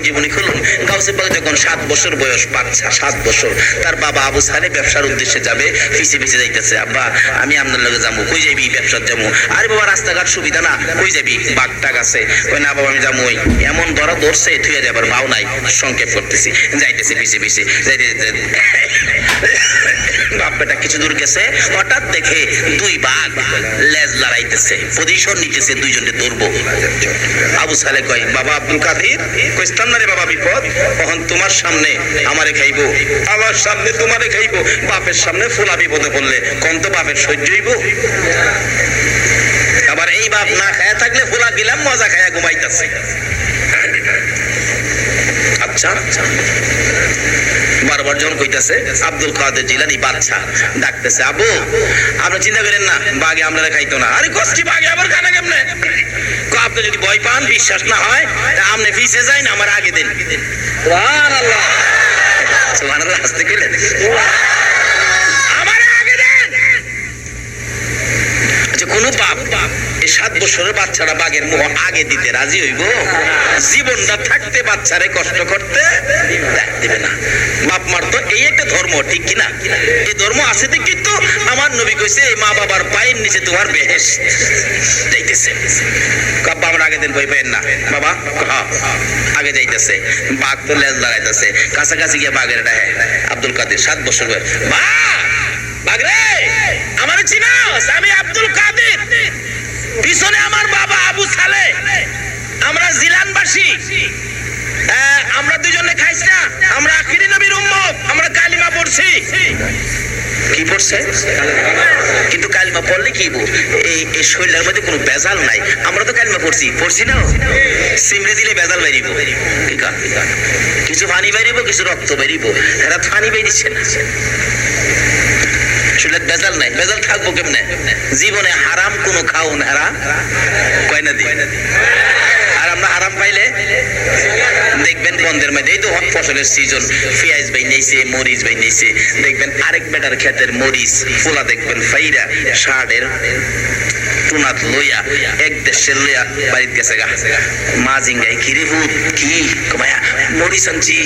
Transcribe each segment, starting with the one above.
পাকের জীবনী খুলুন। গাউসে পাক যখন 7 বছর বয়স, বাচ্চা 7 বছর, তার বাবা আবু সালেহ ব্যবসার উদ্দেশ্যে যাবে, পিছে পিছে যাইতেছে। আব্বা আমি আপনার লগে যাবো। কই যাবি? ব্যবসার যাবো। আরে বাবা রাস্তাঘাট সুবিধা না, কই যাবি? বাঘটাক আছে। কই না বাবা আমি যাবো। এমন ধরা ধরছে থুয়ে যাবার ভাও নাই, সংক্ষেপ করতেছি, যাইতেছে পিছে পিছে যাইতে বাপ্পাটা কিছু দূর গেছে, হঠাৎ দেখে 2 বাঘ লেজ লড়াইতেছে, পজিশন নিতেছে, দুইজনে ধরবো। আবু সালেহ কয় বাবা আব্দুল কাদের, কইস্তাম না রে বাবা বিপদ, তখন তোমার সামনে আমারে খাইবো, আমার সামনে তোমারে খাইবো, বাপের সামনে ফুলা বিপদে পড়লে কোন তো বাপের সহ্য হইব? আবার এই বাপ না খায়া থাকলে ফুলা দিলাম, মজা খায়া ঘুমাইতেছে। আচ্ছা বারবার যখন কইতাছে, আব্দুল কাদের জিলানী বাদশা ডাকতেছে, আবু আপনি চিন্তা করেন না, বাঘে আমরা খাইতো না। আরে কষ্টি বাঘে আবার খানা কেমনে? আপনি যদি ভয় পান, বিশ্বাস না হয়, আপনি পিছে যাই না, আমার আগে দেন। সুবহানাল্লাহ, সুবহানাল্লাহ, আস্তে কইলেন, আমার আগে দেন। আচ্ছা কোন বাপ এই 7 বছরের বাচ্চারা বাঘের মুখ আগে দিতে রাজি হইব? জীবনটা থাকতে বাচ্চারে কষ্ট করতে দিবে না। বাপ মার তো এই একটা ধর্ম, ঠিক কিনা? এই ধর্ম আছে দেখি তো আমার নবী কইছে এই মা বাবার পায়ের নিচে তোমার বেহেশত যাইতেছে। কাব্বা আমার আগে দিন ভয় পাইেন না বাবা, হ্যাঁ আগে যাইতেছে। বাঘ তো লেজ লাগাইতেছে, কাছাকাছি গিয়ে বাঘের ডাহে আব্দুল কাদের 7 বছর বয়স, বাঘ রে আমার চিনাস, আমি আব্দুল কাদের, পিছনে আমার বাবা আবু সালেহ, আমরা জিলানবাসী, আমরা দুজনে খাইছি না, আমরা আখিরি নবীর উম্মত, আমরা কালিমা পড়ছি। কি পড়ছে? কিন্তু কালিমা পড়লে কি এই শরীরের মধ্যে কোনো বেজাল নাই। আমরা তো কালিমা পড়ছি না, সিমরে দিলে বেজাল বেরিব, কিছু পানি বেরিব, কিছু রক্ত বেরিব, এরা পানি বেরিয়েছে না, বেজাল নাই। বেজাল থাকবো কেমনে? জীবনে হারাম কোনো খাও না, এরা কয় না দি। আর আমরা হারাম পাইলে দেখবেন বন্ধের মধ্যে, এই তো ফসলের সিজন, পেঁয়াজ বাইনাইছে, মরিচ বাইনাইছে, দেখবেন আরেক বেটার ক্ষেতের মরিচ ফুলা দেখবেন ফাইরা শার্টের টুনাত লইয়া এক দেশের লইয়া বাড়িতে গেছে গা। মা জিঙ্গাই কিরে ভূত কি কমায়া মরিচ আনছি,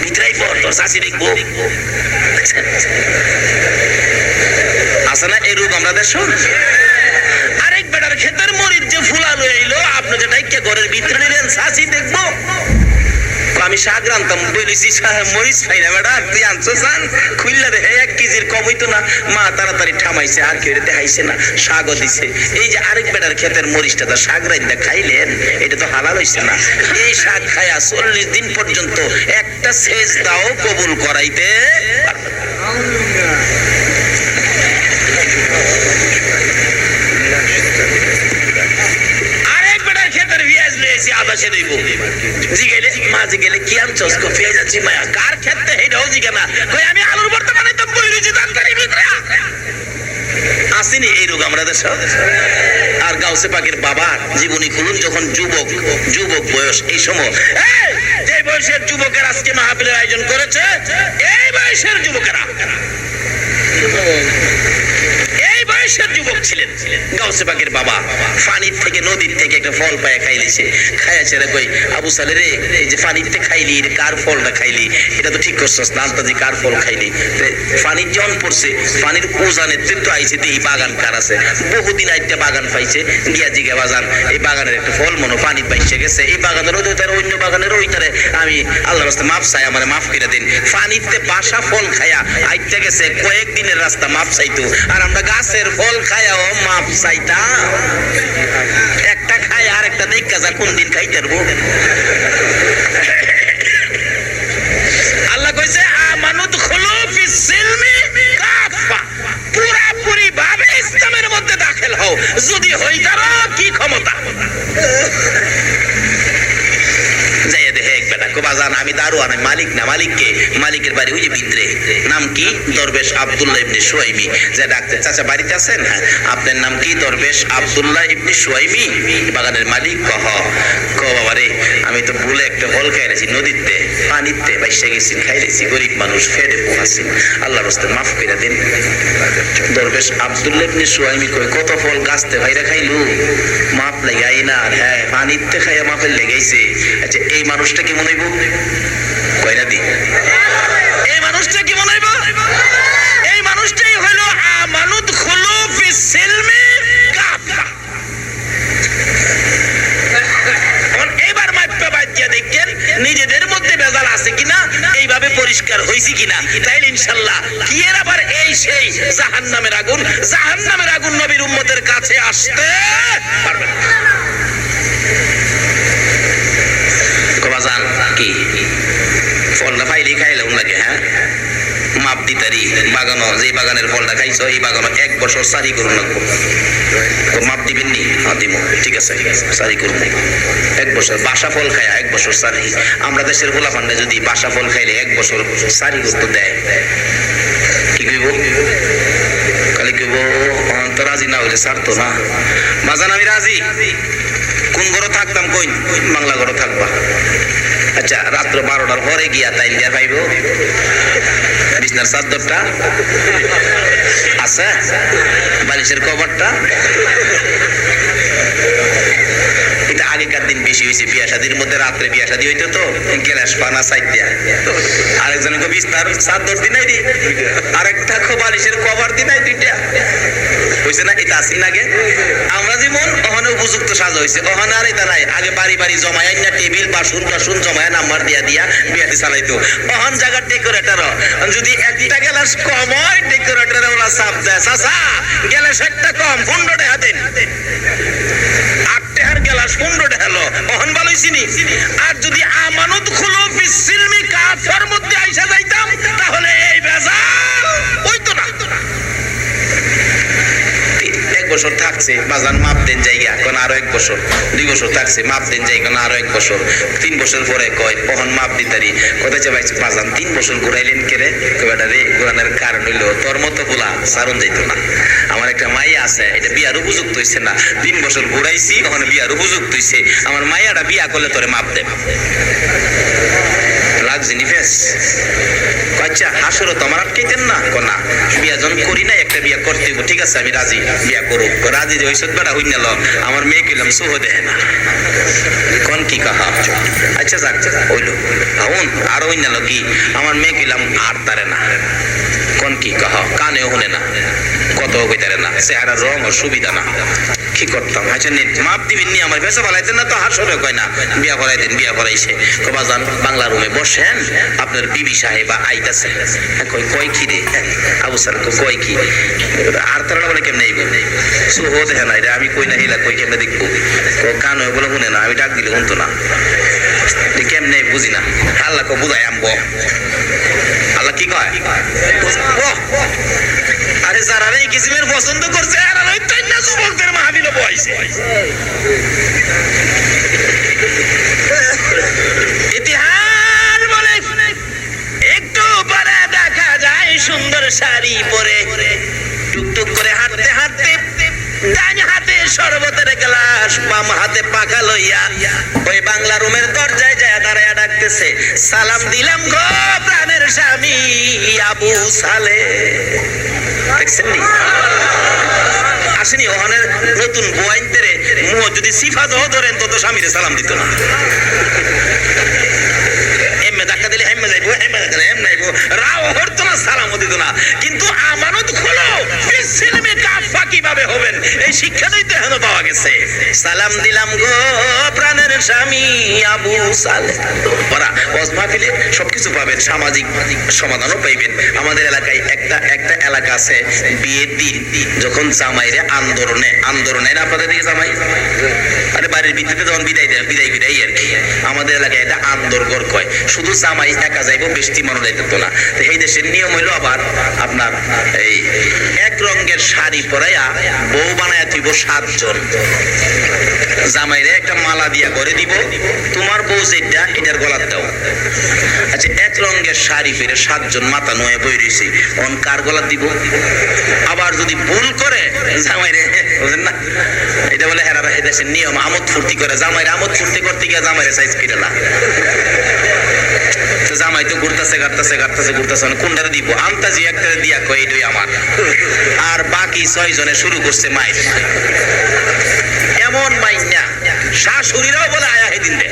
ভিতরাই পর তোর চাষি দেখবো। আছে না এই রূপ আমরা দেশ? আরেক বেটার ক্ষেতের মরিচ যে ফুলা লই আইলো, আপনি যে ডাইকে ঘরের ভিতরে নিলেন, চাষি দেখবো। আমি শাক রান্তাম, বলেছি মরিচ খাই না বেটা, তুই আনছো চান খুললা দেখে 1 কেজির কম হইতো না। মা তাড়াতাড়ি ঠামাইছে, আর কেউ দেখাইছে না, শাকও দিছে। এই যে আরেক বেটার ক্ষেতের মরিচটা তো শাক রাইন্দা খাইলেন, এটা তো হালাল হইছে না। এই শাক খায়া 40 দিন পর্যন্ত একটা সেজ দাও কবুল করাইতে কি আনছস? পেঁয়াজ আনছি। মায়া কার ক্ষেত্রে হেটাও জিগে না, আমি আলুর ভর্তা বানাইতাম, বইরেছি তরকারি ভিতরে আসেনি এই রোগ আমরা দেশ। আর গাউসে পাকের বাবার জীবনী খুলুন, যখন যুবক বয়স, এই সময় যে বয়সের যুবকের আজকে মাহফিলের আয়োজন করেছে, এই বয়সের যুবকেরা, এই বয়সের যুবক ছিলেন। গাউসে পাকের বাবা পানির থেকে, নদীর থেকে একটা ফল পায়া খাইলিছে, খাইয়া ছেড়ে কই আবু সালেহ রে, এই যে পানিতে খাইলি, কার ফলটা খাইলি? এটা তো ঠিক করছস না, আন্তাজি কার ফল খাইলি? পানির জন পড়ছে, পানির উজানের তো আইছে, এই বাগান কার আছে? বহুদিন আইতে বাগান পাইছে, গিয়া জিগে বাজান এই বাগানের একটা ফল মনো পানি পাইছে গেছে, এই বাগানের অন্য বাগানের ওইটারে আমি আল্লাহর রাস্তা মাফ চাই, আমার মাফ করে দিন। পানিতে বাসা ফল খায়া আইতে গেছে, কয়েকদিনের রাস্তা মাফ চাইতো, আর আমরা গাছের ফল খায়াও মাফ চাইতাম। একটা খায় আর একটা দেখা যা কোন দিন খাইতে পারবো। আল্লাহ কইছে আমানুত খুলু ফিস সিলমি কাফা, পুরাপুরি ভাবে ইসলামের মধ্যে দাখিল হও, যদি হইতারো কি ক্ষমতা। যাইয়া দেখে এক বেটা বাজান আমি দারোয়ান, আমি মালিক না। মালিককে? মালিকের বাড়ি ওই যে ভিতরে। নাম কি? দরবেশ আব্দুল্লাহ ইবনে সুয়াইমি। যে ডাকতে, চাচা বাড়িতে আছেন? হ্যাঁ। আপনার নাম কি? দরবেশ আব্দুল্লাহ ইবনে সুয়াইমি, বাগানের মালিক? কহ ক বাবা রে, আমি তো ভুলে একটা ফল খাইছি নদীতে, পানিতে বাইসে গেছি, খাইছি, গরিব মানুষ, ফেটে পোহাছি, আল্লাহর রাস্তে মাফ করে দিন। দরবেশ আব্দুল্লাহ ইবনে সুয়াইমি কই, কত ফল গাছতে ভাইরা খাইলু, মাপ লাগাই না? হ্যাঁ, পানিতে খাইয়া মাপের লেগেছে। আচ্ছা, এই মানুষটা কি মনে হইব? কয়না দি এই মানুষটা কি মনে হইব? এই মানুষটাই হইল আমানুত খুলু ফিস সিলমি কাফা। এবার মাপে বাজিয়া দেখেন নিজেদের মধ্যে ভেজাল আছে কিনা, এইভাবে পরিষ্কার হইছি কিনা, তাইলে ইনশাআল্লাহ কি এর আবার এই সেই জাহান্নামের আগুন, জাহান্নামের আগুন নবীর উম্মতের কাছে আসতে পারবে না। কবাজান কি ফলটা পাইলেই খাইলাম লাগে? হ্যাঁ, মাপ দিতারি বাগানো, যে বাগানের ফলটা খাইছো এই বাগানো 1 বছর সারি করুন লাগবো। মাপ দিবেন নি? হ্যাঁ দিব, ঠিক আছে, সারি করুন 1 বছর। বাসা ফল খায় 1 বছর সারি। আমরা দেশের গোলা ফান্ডে যদি বাসা ফল খাইলে 1 বছর সারি করতে দেয়, কি কইব? খালি কইব তো রাজি না হইলে ছাড়তো না। বাজান আমি রাজি। কোন ঘরে থাকতাম? কই? বাংলা ঘরে থাকবা। আচ্ছা, রাত্র 12টার পরে গিয়া তাই দিয়া পাইব বিছনার চাদরটা আছে, বালিশের কভারটা। এটা আগেকার দিন বেশি হয়েছে। বিয়া শাদির মধ্যে রাত্রে বিয়া শাদি হইতো তো গ্যাস পানা সাইড দিয়া, আরেকজনকে বিছনার চাদর দিনাই দি, আরেকটা বালিশের কভার দিনাই, দুইটা হয়েছে না? এটা আসি নাগে আমরা যেমন ওখানে উপযুক্ত সাজা হয়েছে, ওখানে আর এটা নাই। আগে বাড়ি বাড়ি জমায় না টেবিল বাসুন টাসুন জমায় নাম্বার দিয়া দিয়া বিয়াটি চালাইতো। ওখান জায়গার ডেকোরেটর যদি একটা গ্যালাস কম হয়, ডেকোরেটর ওরা চাপ দেয়, চাচা গ্যালাস একটা কম, 15 টাকা দেন। 8 টাকার গ্যালাস 15 টাকা হলো, ওখান ভালোই চিনি। আর যদি আমানত খুলো ফিস সিলমি কাফার মধ্যে আইসা যাইতাম, তাহলে এই বেজাল হইতো না। 1 বছর থাকছে বাজান, মাপ দেন জায়গা, কোন আরো 1 বছর। 2 বছর থাকছে, মাপ দেন জায়গা, কোন আরো 1 বছর। 3 বছর পরে কয় কখন মাপ দিতারি, কোথায় যে ভাই বাজান 3 বছর ঘুরাইলেন কেরে? কয়টা রে ঘুরানোর কারণ হইলো তোর মতো বলা সারণ যাইতো না। আমার একটা মাই আছে, এটা বিয়ার উপযুক্ত হইছে না, 3 বছর ঘুরাইছি, ওখানে বিয়ার উপযুক্ত হইছে। আমার মাইয়াটা বিয়া করলে তোরে মাপ দেব, লাগছে নিফেস। আচ্ছা, হাসুরও তো আমার আটকাইতেন না? না, বিয়া যখন করি না, একটা বিয়া করতে, ঠিক আছে আমি রাজি, বিয়া করুক। রাজি যে হইসত বেড়া হইন গেল, আমার মেয়ে কইলাম সুহ দেয় না, কোন কি কাহা? আচ্ছা যাক, হইলো হন আর হইন গেল কি, আমার মেয়ে কইলাম আর তারে না, কোন কি কাহা? কানেও শুনে না, কত কইতারে না, চেহারা রং ও সুবিধা না, কি করতাম? আচ্ছা নেট মাপ দিবেন নি? আমার বেসা ভালাইতেন না তো, হাসরে কয় না, বিয়া করাই দেন। বিয়া করাইছে, কবা যান বাংলা রুমে বসেন, আপনার বিবি সাহেবা আইতাছে। কই কয় কি রে? আবু স্যার কয় কি? আর তারা বলে কেমনে আইব? সুহ দেখে না, এটা আমি কই না, হিলা কই কেমনে দেখবো? কান হয়ে বলে শুনে না, আমি ডাক দিলে শুনতো না, কেমনে বুঝি না। আল্লাহ কো বুঝাই আম্ব, আল্লাহ কি কয়? আরে যারা এই কিসিমের পছন্দ করছে, এরা তাই না যুবকদের মাহফিলে বইছে। ইতিহাস বলে একটু পরে দেখা যায় সুন্দর শাড়ি পরে টুকটুক করে হাঁটতে হাঁটতে, ডান হাতে শরবতের গ্লাস, বাম হাতে পাখা লইয়া ওই বাংলা রুমের দরজায় যায় দাঁড়ায়া ডাকতেছে, সালাম দিলাম গো প্রাণের স্বামী আবু সালে। দেখছেন নি? আসেনি ওখানের নতুন বয়াইতে মুহ যদি সিফাত ধরেন তো স্বামীরে সালাম দিত না। এমে ধাক্কা দিলে হেমে যাইবো, হেমে ধাক্কা হেম নাইবো, রাও হরতো না, সালামও দিত না। কিন্তু আমানত খোলো ছেলে কাফা কিভাবে হবেন, এই শিক্ষাটাই তো এখনো পাওয়া গেছে। সালাম দিলাম গো প্রাণের স্বামী আবু সালে। ওরা ওয়াজ মাহফিলে সবকিছু পাবেন, সামাজিক সমাধানও পাইবেন। আমাদের এলাকায় একটা এলাকা আছে, বিয়ের দিন যখন জামাইরে আন্দোলনে না, আপনাদের দিকে জামাই আরে বাড়ির ভিত্তিতে যখন বিদায় দেয়, বিদায় আর কি, আমাদের এলাকায় এটা আন্দোলগর কয়। শুধু জামাই একা যাইবো, বেশি মানুষ যাইতো না। তো এই দেশের নিয়ম হইলো আবার আপনার এই এক রঙের শাড়ি পরাইয়া বউ বানায়া দিব 7 জন। জামাইরে একটা মালা দিয়া করে দিব, তোমার বউ যেটা এটার গলার দাও, আচ্ছা, এক রঙের শাড়ি পরে 7 জন মাথা নয়ে বই রয়েছে, অন কার গলা দিব? আবার যদি ভুল করে জামাইরে, বুঝেন না, এটা বলে হেরারা এদেশের নিয়ম, আমোদ ফুর্তি করে, জামাইরে আমোদ ফুর্তি করতে গিয়ে জামাইরে সাইজ ফিরে না, জামাই তো ঘুরতেছে কোনটারে দিব, আন্তাজি একটা দিয়া কই এটাই আমার, আর বাকি 6 জনে শুরু করছে মাইর। এমন মাইন্যা শাশুড়িরাও বলে আয়া হেদিন দে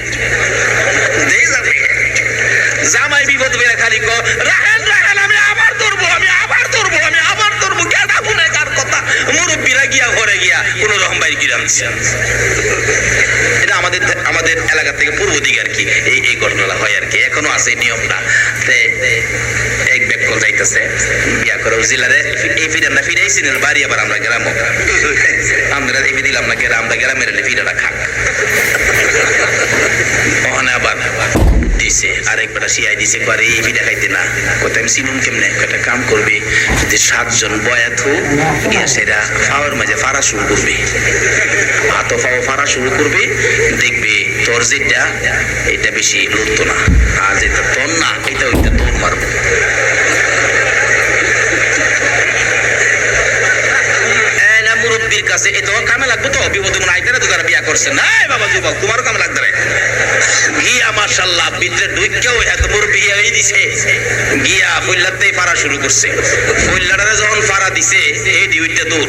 জামাই বিপদ বেড়ে খালি কো রাহেন আমি আবার ধরবো কেডা শুনে কার কথা, মুরব্বীরা গিয়া ঘরে গিয়া কোন রকম বাইর কিরাম। এটা আমাদের এলাকা থেকে পূর্ব দিকে আর কি এই ঘটনাটা হয় আর কি, এখনো আছে এই নিয়মটা। এক ব্যক্তি যাইতেছে বিয়া করে জেলারে, এই ফিরানটা ফিরাইছি বাড়ি, আবার আমরা গ্রাম, আমরা এই দিলাম না গ্রাম, আমরা গ্রামের ফিরাটা খাক, ওখানে আবার দিছে আরেক বেটা শিয়াই দিছে, করে এই ফিরা খাইতে না, কোথায় আমি চিনুন কেমনে, একটা কাম করবে যে 7 জন বয়া থু গিয়া সেরা ফাওয়ার মাঝে ফাড়া শুরু করবে, হাতো ফাও ফাড়া শুরু করবে, দেখবে তোর যেটা এটা বেশি লড়তো না, আর যেটা তোর না এটা ওইটা তোর মারবো। মুরব্বীর কাছে এত কামে লাগবে তো, বিপদে মনে আইতে না, তো তারা বিয়া করছে না বাবা যুবক, তোমারও কামে লাগতে রে গিয়া মাশাআল্লাহ ভিতরে ঢুকেও এত মুরব্বী হয়ে দিছে, গিয়া ফুল্লাতেই ফাড়া শুরু করছে, ফুল্লাটারে যখন ফাড়া দিছে এই ডিউটিটা দূর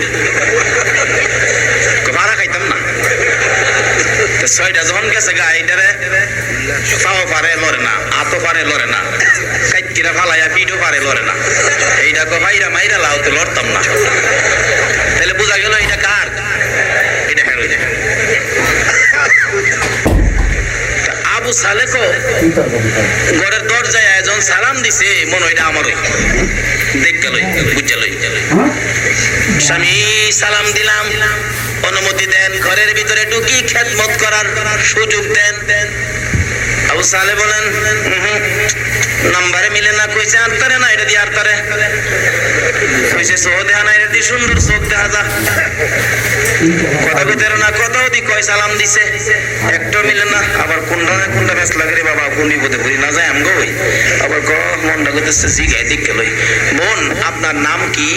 ফাড়া খাইতাম না, 6টা যখন গেছে গা এইটারে পাও পারে লড়ে না, হাতও পারে লড়ে না, কাইটিরা ফালাইয়া পিঠও পারে লড়ে না, এইটা কো ভাইরা মাইরা লাও তো লড়তাম না, তাহলে বোঝা গেল এটা কার, এটা হেরো। আবু সালেহ ঘরের দরজায় একজন সালাম দিছে, মনে হয় এটা আমারই, দেখ গেলই বুঝে লই, স্বামী সালাম দিলাম, অনুমতি দেন ঘরের ভিতরে ঢুকি খেদমত করার সুযোগ দেন। আবু সালেহ বলেন নাম্বারে মিলে না, কইছে আর তারে না, এটা দিয়ে আর তারে কইছে চোখ দেখা না, এটা দিয়ে সুন্দর চোখ দেখা যা, কথা কইতে না, কথাও দি কয় সালাম দিছে, একটা মিলে না, আবার কোনটা বেশ লাগে রে বাবা, কোন বিপদে পড়ি না যায় আমগো, আবার ক মনটা করতেছে জিগাই দিক গেল, বোন আপনার নাম কি?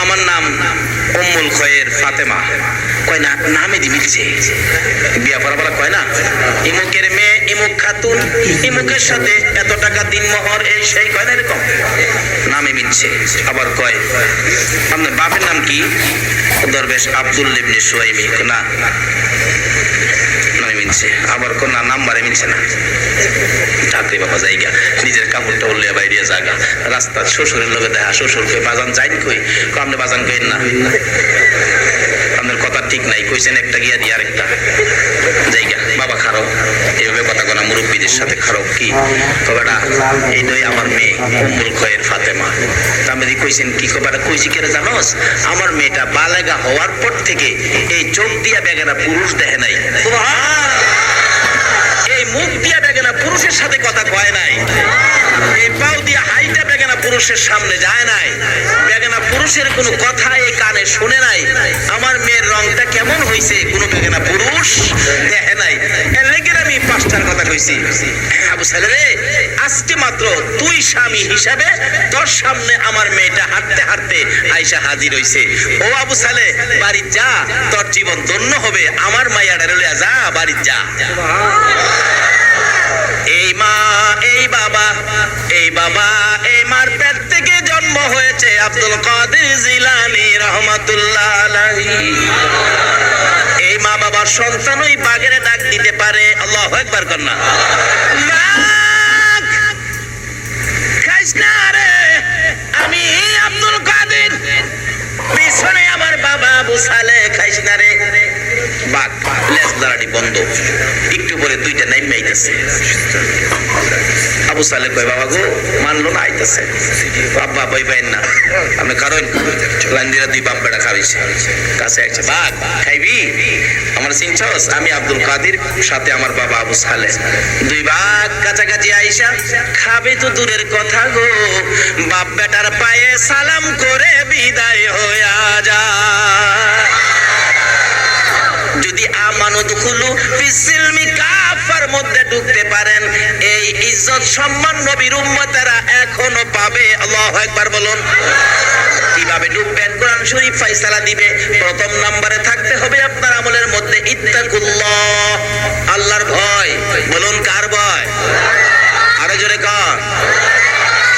আমার নাম উম্মুল খয়ের ফাতেমা। কয় না নামে দি মিলছে, বিয়া করা বলা কয় না, ইমুকের মেয়ে ইমুক খাতুন, ইমুকের সাথে এত টাকা দিন মোহর, এই সেই কয় না, এরকম নামে মিলছে। আবার কয় আপনার বাপের নাম কি? দরবেশ আব্দুল ইবনে সুয়াইমি, না নামে মিলছে। আবার কোন নাম্বারে মিলছে না, ঠাকুরে বাবা জায়গা নিজের কাপড়টা উল্লিয়া বাইরিয়া জায়গা, রাস্তা শ্বশুরের লোকে দেখা, শ্বশুরকে বাজান যাইন কই, আপনি বাজান কইন না, আপনার কথা ঠিক নাই, কইছেন একটা গিয়া দিয়ে আরেকটা জায়গা, বাবা খারাপ এইভাবে কথা কোনা মুরব্বীদের সাথে খারাপ কি কবাটা, এইটাই আমার মেয়ে উম্মুল খয়ের ফাতেমা। আমি কইছেন কি কবাটা, কইছি কেন জানোস, আমার মেয়েটা বালেগা হওয়ার পর থেকে এই চোখ দিয়া বেগানা পুরুষ দেখে নাই, এই মুখ দিয়া বেগানা পুরুষের সাথে কথা কয় নাই, এই পাও দিয়া হাইটা বেগানা পুরুষের সামনে যায় নাই, বেগানা পুরুষের কোনো কথা এই কানে শুনে নাই, আমার মেয়ের রংটা কেমন হয়েছে কোনো বেগানা পুরুষ দেখে নাই, এর লেগে আমি 5টার কথা কইছি। আবু সালেহ রে, আজকে মাত্র তুই স্বামী হিসাবে তোর সামনে আমার মেয়েটা হাঁটতে হাঁটতে আইসা হাজির হইছে, ও আবু সালেহ বাড়ি যা, তোর জীবন ধন্য হবে, আমার মাইয়াটা লইয়া যা, বাড়ি যা। এই মা এই বাবা, এই বাবা এই মার পেট থেকে জন্ম হয়েছে আব্দুল কাদের জিলানী রাহমাতুল্লাহ আলাইহি। এই মা বাবার সন্তান ওই বাগেরে ডাক দিতে পারে, আল্লাহু আকবার কন্যা, খাইস না রে আমি আব্দুল কাদের, পিছনে আমার বাবা আবু সালেহ, খাইস না রে, বাঘ লেজ দাঁড়াটি বন্ধ, একটু পরে 2টা নাইমে আইতেছে। আবু সালেহ কয় বাবা গো, মানলো না, আইতেছে, বাবা বই পাইন না, আপনি কারণ লাইন্দিরা 2 বাপ বেটা খাইছে, কাছে আছে, বাঘ খাইবি আমার চিনছস, আমি আব্দুল কাদের, সাথে আমার বাবা আবু সালেহ, 2 বাঘ কাছাকাছি আইসা খাবে তো দূরের কথা গো, বাপ বেটার পায়ে সালাম করে বিদায় হইয়া যা। যদি আমানত খুলু ফিসিলমি কাফার মধ্যে ঢুকতে পারেন, এই ইজ্জত সম্মান নবীর উম্মতেরা এখনো পাবে। আল্লাহু আকবার বলুন। কিভাবে ঢুকবেন? কোরআন শরীফ ফয়সালা দিবে। প্রথম নম্বরে থাকতে হবে আপনার আমলের মধ্যে ইত্তাকুল্লাহ, আল্লাহর ভয়। বলুন, কার ভয়? আরো জোরে কর।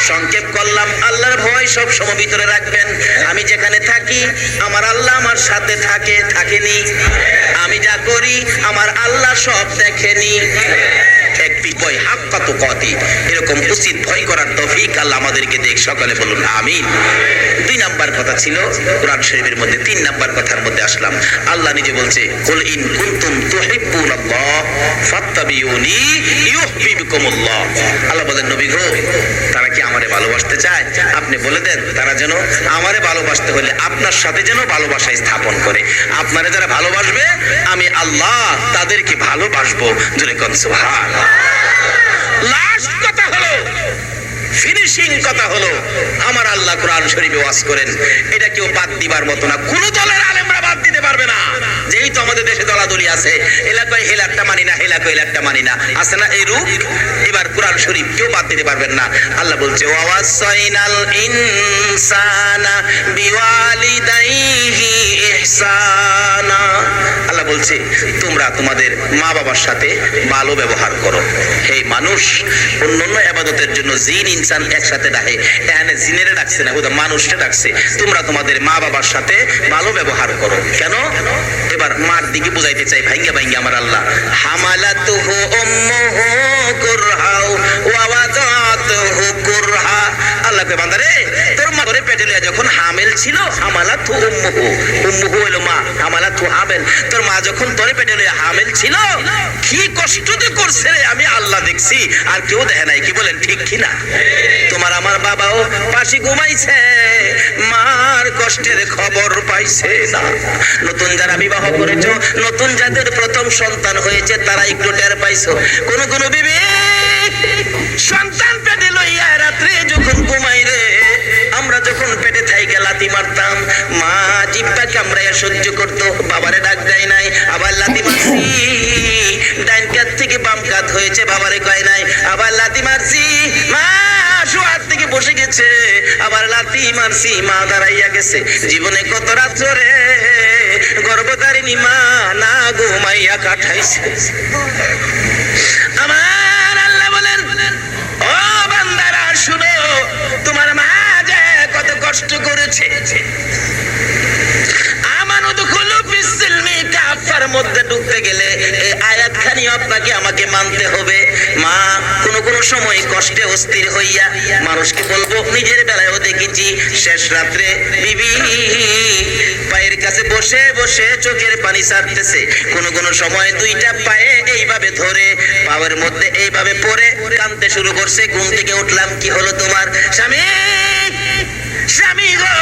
সংক্ষেপ করলাম, আল্লাহর ভয় সব সময় ভিতরে রাখবেন। আমি যেখানে থাকি আমার আল্লাহ আমার সাথে থাকে, থাকেনি? আমি যা করি আমার আল্লাহ সব দেখেনি? একটি ভয় হাক্কা তুকাতি, এরকম উচিত ভয় করার তৌফিক আল্লাহ আমাদেরকে দেখ। সকলে বলুন আমিন। 2 নাম্বার কথা ছিল কোরআন শরীফের মধ্যে। 3 নাম্বার কথার মধ্যে আসলাম। আল্লাহ নিজে বলছে, কুল ইন কুনতুম তুহিব্বুনাল্লাহ ফাত্তাবিউনি ইউহিব্বুকুমুল্লাহ। আল্লাহ বলেন, নবী গো, তারা কি আমারে ভালোবাসতে চায়? আপনি বলে দেন তারা যেন আমারে ভালোবাসতে হলে আপনার সাথে যেন ভালোবাসা স্থাপন করে। আপনারা যারা ভালোবাসবে আমি আল্লাহ তাদেরকে ভালোবাসবো। জোরে কোন সুবহানাল্লাহ। লাস্ট কথা হলো, ফিনিশিং কথা হলো, আমার আল্লাহ কোরআন শরীফে ওয়াজ করেন, এটা কেউ বাদ দিবার মতো না। কোন দলের আলেমরা বাদ দিতে পারবে না। যেই তো আমাদের দেশে দলাদলি আছে, এলাকায় হেলারটা মানি না, হেলাকায় হেলারটা মানি না, আছে না এই রূপ? এবার কোরআন শরীফ কেউ বাদ দিতে পারবেন না। আল্লাহ বলছে, ওয়াসাইনাল ইনসানা বিওয়ালিদাইহি ইহসানা। আল্লাহ বলছে, তোমরা তোমাদের মা বাবার সাথে ভালো ব্যবহার করো। হে মানুষ, অন্যান্য ইবাদতের জন্য জিন ইনসান একসাথে ডাকে, এখানে জিনেরে ডাকছে না, ওটা মানুষটা ডাকছে। তোমরা তোমাদের মা বাবার সাথে ভালো ব্যবহার করো। কেন? এবার মার দিকে বুঝাইতে চাই ভাইঙ্গা ভাইঙ্গা আমার আল্লাহ। হামালাতুহু উম্মুহু কুরহা ওয়া ওয়াদাতুহু কুরহা। আল্লাহ কয়, বান্দারে, তোর মা ঘরে পেটে লইয়া যখন হামেল ছিল, হামালাতু উম্মুহু, উম্মুহু হলো মা, হামালাতু হামেল, তোর মা যখন তোর পেটে লইয়া হামেল ছিল, কি কষ্ট যে করছে রে আমি আল্লাহ দেখছি, আর কেউ দেখে নাই। কি বলেন, ঠিক কি না? তোমার আমার বাবাও পাশে ঘুমাইছে, মার কষ্টের খবর পাইছে না। নতুন যারা বিবাহ করেছো, নতুন যাদের প্রথম সন্তান হয়েছে, তারা একটু টের পাইছো। কোন কোন বিবি সন্তান পেটে লইয়া রাত্রে যখন ঘুমাই রে, আমরা যখন পেটে থাইকে লাথি মারতাম, মা জিব্বা কামড়াইয়া সহ্য করতো, বাবারে ডাক দেয় নাই। আবার লাথি মারছি, ডাইন কাত থেকে বাম কাত হয়েছে, বাবারে কয় নাই। আবার লাথি মারছি, মা শোয়ার থেকে বসে গেছে, আবার লাথি মারছি, মা দাঁড়াইয়া গেছে। জীবনে কত রাত্র রে গর্ভধারিণী মা না ঘুমাইয়া কাটাইছে। আমার আল্লাহ বলেন, ও বান্দারা শুনো, তোমার মা যে কত কষ্ট করেছে। কাফার মধ্যে ঢুকতে গেলে এই আয়াতখানি আপনাকে আমাকে মানতে হবে। মা কোন কোন সময় কষ্টে অস্থির হইয়া, মানুষকে বলবো নিজের বেলায়ও দেখেছি, শেষ রাত্রে বিবি পায়ের কাছে বসে বসে চোখের পানি ছাড়তেছে। কোন কোন সময় দুইটা পায়ে এইভাবে ধরে পায়ের মধ্যে এইভাবে পড়ে কাঁদতে শুরু করছে। ঘুম থেকে উঠলাম, কি হলো তোমার? স্বামী, স্বামী গো,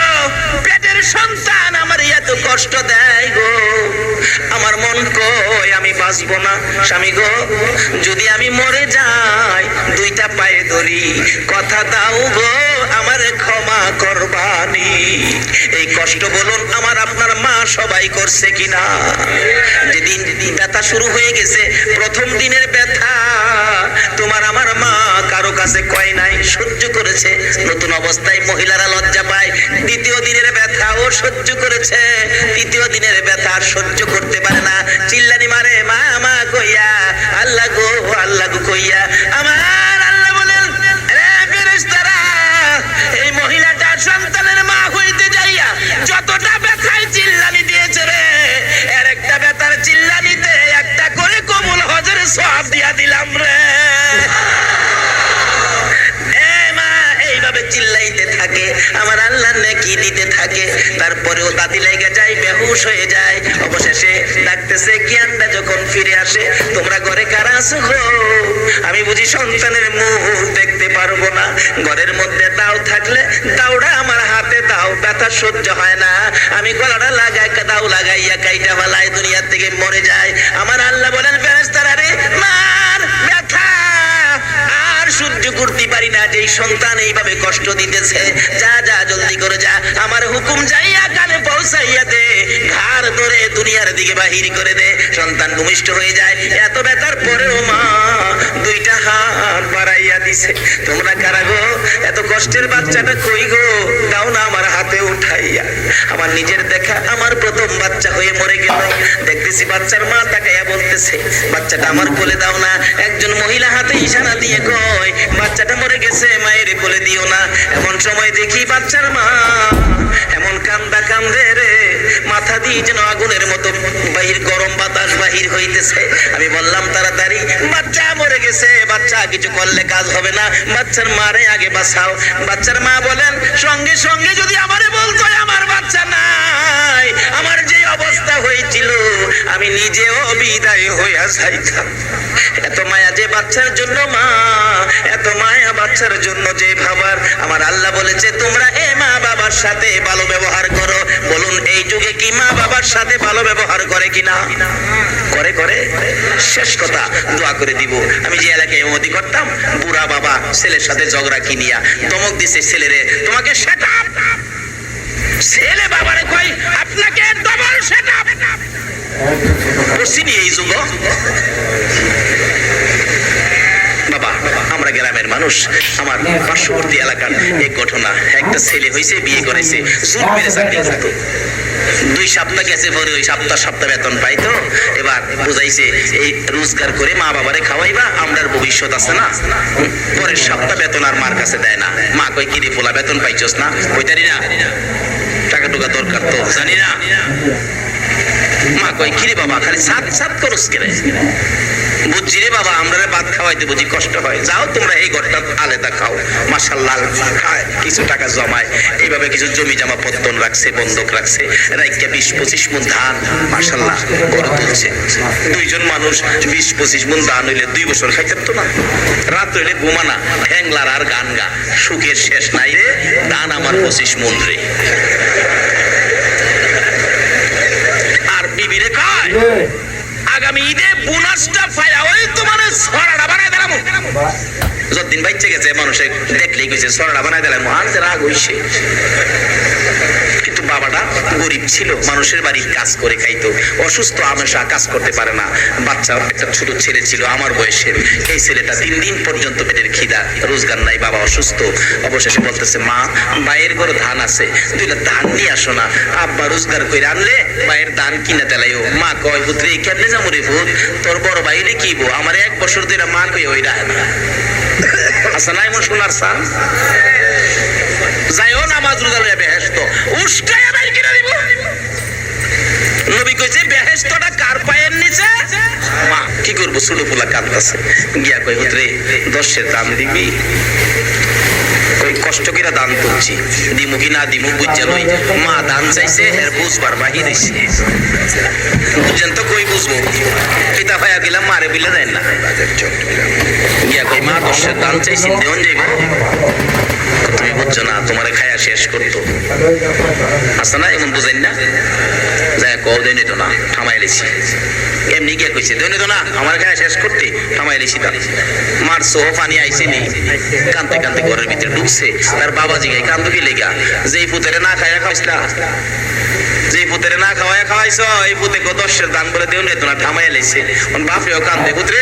পেটের সন্তান আমার এত কষ্ট দেয় গো, আমার মন কই আমি বাঁচবো না। স্বামী গো, যদি আমি মরে যাই, দুইটা পায়ে ধরি, কথা দাও গো আমার ক্ষমা করবানি। এই কষ্ট বলুন আমার আপনার মা সবাই করছে কিনা? যেদিন ব্যথা শুরু হয়ে গেছে, প্রথম দিনের ব্যথা তোমার আমার মা কারো কাছে কয় নাই, সহ্য করেছে। নতুন অবস্থায় মহিলারা লজ্জা পায়। দ্বিতীয় দিনের ব্যথা ও সহ্য করেছে, তৃতীয় দিনের ব্যথা আর সহ্য করতে পারে না, চিল্লানি মারে মা মা কইয়া, আল্লাহ গো আল্লাহ গো কইয়া। আমার আল্লাহ বলেন, রে ফেরেশতারা, এই মহিলাটা সন্তানের মা হইতে যাইয়া যতটা ব্যথায় চিল্লানি দিয়েছে রে, এর একটা ব্যথার চিল্লানিতে একটা করে কবুল হজের সওয়াব দিয়া দিলাম রে। চিল্লাইতে থাকে, আমার আল্লাহ নেকি দিতে থাকে, তারপরেও দাদি লেগে যায়, বেহুশ হয়ে যায়। অবশেষে ডাকতেছে, জ্ঞানটা যখন ফিরে আসে, তোমরা ঘরে কারা আছো গো? আমি বুঝি সন্তানের মুখ দেখতে পারবো না। ঘরের মধ্যে দাও থাকলে দাওটা আমার হাতে দাও, ব্যথা সহ্য হয় না, আমি গলাটা লাগাই দাও লাগাইয়া কাইটা ফেলাই, দুনিয়া থেকে মরে যায়। আমার আল্লাহ বলেন, ফেরেশতারা রে, মার ব্যথা আর সহ্য করতে পারি না, যেই সন্তান এইভাবে কষ্ট দিতেছে, যা যা জলদি করে যা, আমার হুকুম যাইয়া কানে পৌঁছাইয়া দে, ঘাড় ধরে দুনিয়ার দিকে বাহির করে দে। সন্তান ভূমিষ্ঠ হয়ে যায়। এত ব্যথার পরেও মা দিছে। তোমরা কারা গো? এত কষ্টের বাচ্চাটা কই গো? দাও না আমার হাতে উঠাইয়া। আমার নিজের দেখা আমার প্রথম বাচ্চা হয়ে মরে গেল। দেখতেছি বাচ্চার মা তাকাইয়া বলতেছে, বাচ্চাটা আমার কোলে দাও না। একজন মহিলা হাতে ইশারা দিয়ে কয়, বাচ্চাটা মরে গেছে, মায়ের কোলে দিও না। এমন সময় দেখি বাচ্চার মা এমন কান্দা কান্দে রে, মাথা দিয়ে যেন আগুনের মতো বাহির গরম বাতাস বাহির হইতেছে। আমি বললাম তাড়াতাড়ি, বাচ্চা মরে গেছে, বাচ্চা কিছু করলে কাজ হবে না, বাচ্চার মারে আগে বাঁচাও। বাচ্চার মা বলেন, সঙ্গে সঙ্গে যদি আমারে বলতো আমার বাচ্চা নাই, আমার যে অবস্থা হয়েছিল আমি নিজেও বিদায় হইয়া যাইতাম। এত মায়া যে বাচ্চার জন্য মা, এত মায়া বাচ্চার জন্য যে ভাবার। আমার আল্লাহ বলেছে তোমরা এ মা বাবার সাথে ভালো ব্যবহার করো। বলুন এই যুগে কি মা বাবার সাথে ভালো ব্যবহার করে কিনা? করে করে। শেষ কথা দোয়া করে দিব। আমি যে এলাকায় এমতি করতাম, বুড়া বাবা ছেলের সাথে ঝগড়া কিনিয়া ধমক দিছে ছেলেরে, তোমাকে সেট আপ। ছেলে বাবারে কই, আপনাকে ডবল সেট আপ। বুঝছিনি এই যুগ বাবা। আমরা গ্রামের মানুষ, আমার পার্শ্ববর্তী এলাকার এক ঘটনা। একটা ছেলে হয়েছে, বিয়ে করেছে, জোর মেরে চাকরি করতো। 2 সপ্তাহ গেছে, পরে ওই সপ্তাহ বেতন পাইতো। এবার বুঝাইছে এই রোজগার করে মা বাবারে খাওয়াইবা, আমরার ভবিষ্যৎ আছে না। পরের সপ্তাহ বেতন আর মার কাছে দেয় না। মা কই, কি রে পোলা বেতন পাইছস না? কইতারি না, টাকা টুকা দরকার তো জানি না। মা কই, কি রে বাবা খালি সাত সাত করস কেন? বুঝছি রে বাবা, আমরা ভাত খাওয়াইতে বুঝি কষ্ট হয়, যাও তোমরা এই ঘরটা আলাদা খাও। মাশাআল্লাহ খায়, কিছু টাকা জমায়, এইভাবে কিছু জমি জমা পত্তন রাখছে, বন্ধক রাখছে, রাইকা 20-25 মণ ধান মাশাআল্লাহ গড়ে তুলছে। 2 জন মানুষ 20-25 মণ ধান হইলে 2 বছর খাইতে তো না। রাত হইলে ঘুমানা, ঠ্যাংলার আর গান গা, সুখের শেষ নাই রে, ধান আমার 25 মণ রে। আর বিবিরে কয়, আগামী ঈদে বোনাসটা পাইয়া ওই তোমার ছড়াটা বানায় দিলাম। যতদিন বাইচে গেছে মানুষে দেখলেই কইছে ছড়াটা বানায় দিলাম, আনতে রাগ হইছে। কিন্তু বাবাটা গরিব ছিল, মানুষের বাড়ির কাজ করে খাইতো, অসুস্থ, হামেশা কাজ করতে পারে না। বাচ্চা একটা ছোট ছেলে ছিল আমার বয়সের। এই ছেলেটা 3 দিন পর্যন্ত পেটের খিদা, রোজগার নাই, বাবা অসুস্থ। অবশেষে বলতেছে, মা বাইয়ের ঘরে ধান আছে, 2 লাখ ধান নিয়ে আসো না। আব্বা রোজগার করে আনলে বাইয়ের ধান কিনে তেলাইও। মা কয়, পুত্রে কেমনে যাবো রে ভূত, তোর বড় বাইরে কি বো, আমার 1 বছর ধরে মা কই ওই রায় না। আচ্ছা নাই মন শোনার সান যাইও নামাজ রোজা লইয়া বেহেশত উস্কাইয়া বাইর কিনে দিব। নবী কইছে বেহেশতটা কার পায়ের নিচে? মা কি করবো, ছোট পোলা কাঁদতাছে। গিয়া কই, হুতরে 10-এর দাম দিবি? ওই কষ্ট করে দান তুলছি, দিমু কি না দিমু বুঝা লই। মা দান চাইছে, এর বুঝবার বাহির হইছে। বুঝেন তো কই বুঝবো, পিতা ভাইয়া গেলাম মারে বিলে দেন না। গিয়া কই, মা 10-এর দান চাইছি, দেন যাইব? তুমি বুঝছো না, তোমারে খায়া শেষ করতো। আচ্ছা না, এমন বুঝেন না, যাই কও দেন তো না, থামাই লেছি। এমনি গিয়ে কইছে, দেন তো না, আমার খায়া শেষ করতে, থামাই লেছি। তার মার সোহ পানি আইসে নি, কানতে কানতে ঘরের ভিতরে ঢুকছে। তার বাবা জিগাই, কান্দু কি লেগা? যেই পুতেরে না খায়া খাইছিলা, যেই পুতেরে না খাওয়ায় খাওয়াইছ, এই পুতে 10-এর দান বলে দেন তো না, থামাই লেছে। বাপরেও কান্দে, পুত্রে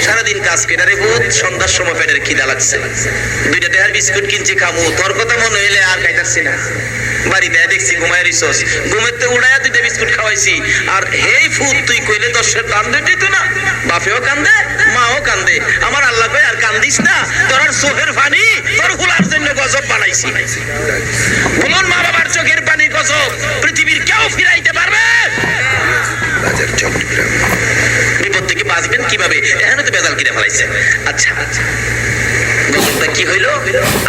সারাদিন কাজ কেটে রে ভূত, সন্ধ্যার সময় পেটের খিদা লাগছে, 2টা টাকার বিস্কুট কিনছি খামু, তোর কথা মনে হইলে আর খাইতাছি না। বাড়িতে দেখছি ঘুমায় রিসোস, ঘুমের তো উড়াইয়া 2টা বিস্কুট খাওয়াইছি। আর হেই ফুট তুই কইলে 10-এর দান দিত না? বাপেও কান্দে, মাও কান্দে। আমার আল্লাহ কই, আর কান্দিস না, তোর আর চোখের পানি তোর হুলার জন্য গজব বানাইছি। বলুন, মা বাবার চোখের পানি গজব পৃথিবীর কেউ ফিরাইতে পারবে? বিপদ থেকে বাঁচবেন কিভাবে, এখানে তো বেজাল কিনে ফেলাইছে। আচ্ছা, গজবটা কি হইল?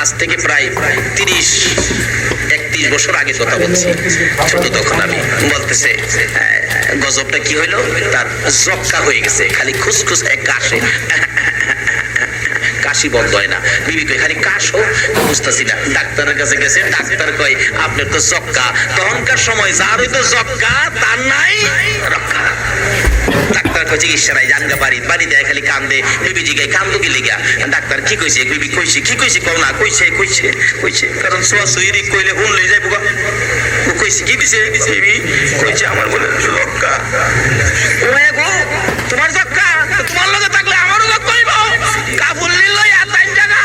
আজ থেকে প্রায় 30-31 বছর আগে কথা বলছি, ছোট তখন আমি। বলতেছে গজবটা কি হইল, তার জক্কা হয়ে গেছে, খালি খুসখুস কাশে, কাশি বন্ধ হয় না। বিবি কই, খালি কাশ হোক, বুঝতেছি না। ডাক্তারের কাছে গেছে, ডাক্তার কয় আপনার তো জক্কা। তখনকার সময় যার হইতো জক্কা তার নাই রক্ষা। ডাক্তার কই চিকিৎসা নাই, জানগা বাড়ি দেয়, খালি কান্দে। বিবি জিগায়, কান্দো কি লেগা? ডাক্তার কি কইছে? বিবি কইছে, কি কইছে কও না? কইছে কারণ সোয়া সুইরি কইলে হুন লই যাইব গা। কইছে কি দিছে? বিবি কইছে আমার বলে জক্কা। ওয়ে গো, তোমার জক্কা, তোমার লগে থাকলে আমারও জক্কা হইব। কাফুল লই আর 3 জায়গা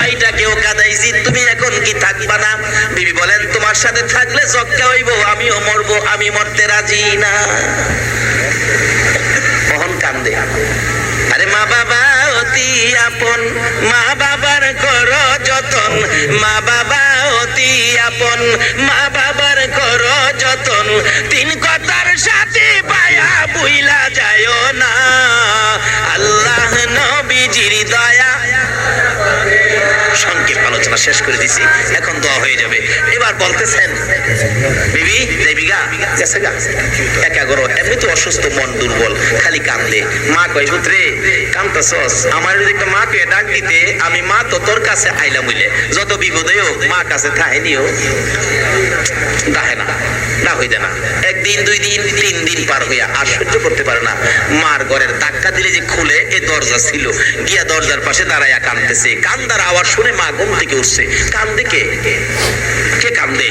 ভাইটাকেও কাঁদাইছি, তুমি এখন কি থাকবা না? বিবি বলেন তোমার সাথে থাকলে জক্কা হইব, আমিও মরবো, আমি মরতে রাজি না। কখন কান্দে? আরে মা বাবা অতি আপন, মা বাবার করো যতন, মা বাবা অতি আপন, মা বাবার করো যতন, তিন কথার সাথে পায়া বুইলা যায় না, আল্লাহ নবীজির দয়া। সংক্ষেপ আলোচনা শেষ করে দিছি, এখন দোয়া হয়ে যাবে। এবার বলতেছেন বিবি দেবিগা গেছে গা একা করো, এমনি তো অসুস্থ, মন দুর্বল, খালি কান্দে। মা কই পুত্রে কান্দতেছস, আমার যদি একটা মাকে ডাক দিতে, আমি মা তো তোর কাছে আইলাম হইলে, যত বিপদে হোক মা কাছে থাহেনিও, ডাহে না, না হইতে না। একদিন, 2 দিন, 3 দিন পার হইয়া আর সহ্য করতে পারে না। মার ঘরের ধাক্কা দিলে যে খুলে, এ দরজা ছিল, গিয়া দরজার পাশে দাঁড়াইয়া কান্দতেছে। কান্দার আওয়াজ শুনে মা ঘুম থেকে উঠছে। কান্দে কে? কে কান্দে?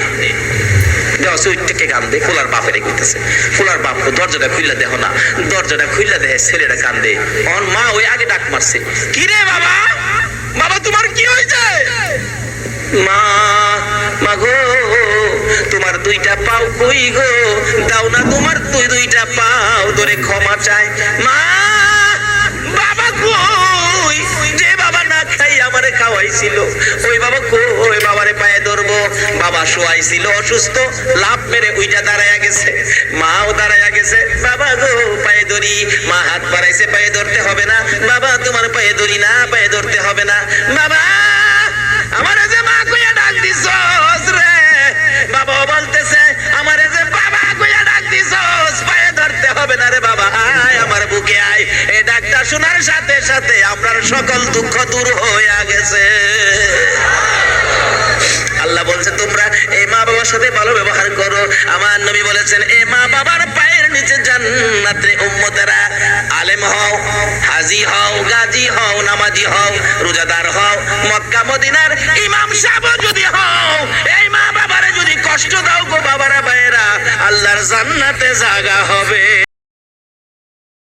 ফুলার বাপের কইতেছে। ফুলার বাপ দরজাটা খুললা দেখো না, দরজাটা খুললা দেখে ছেলেটা কান্দে। অন মা ওই আগে ডাক মারছে, কি রে বাবা, বাবা তোমার কি হয়েছে? মা, মা গো তোমার 2টা পাও কই গো, দাও না তোমার 2টা পাও ধরে ক্ষমা চাই। মা, বাবা কই? যে বাবা না খাই আমারে খাওয়াইছিল, ওই বাবা কই? বাবারে পায়ে ধরবো। বাবা শোয়াইছিল অসুস্থ, লাভ মেরে উইটা দাঁড়াইয়া গেছে, মাও দাঁড়াইয়া গেছে। বাবা গো পায়ে ধরি। মা হাত বাড়াইছে, পায়ে ধরতে হবে না। বাবা তোমার পায়ে ধরি না, পায়ে ধরতে হবে না। বাবা আমারে যে মা কইয়া ডাক দিছস রে, বাবা বলতেছে আমারে যে বাবা কইয়া ডাক দিছস, পায়ে ধরতে হবে না রে বাবা, আয় আমার বুকে আয়। এই ডাকটা শোনার সাথে সাথে আপনার সকল দুঃখ দূর হয়ে গেছে। আল্লাহ বলছে তোমরা এই মা বাবার সাথে ভালো ব্যবহার করো। আমার নবী বলেছেন এই মা বাবার পায়ের নিচে জান্নাতে উম্মতেরা আলেম হও, হাজি হও, গাজী হও, নামাজি হও, রোজাদার হও, মক্কা মদিনার ইমাম সাহেব যদি হও, এই মা বাবারে যদি কষ্ট দাও গো বাবারা ভাইয়েরা, আল্লাহর জান্নাতে জায়গা হবে।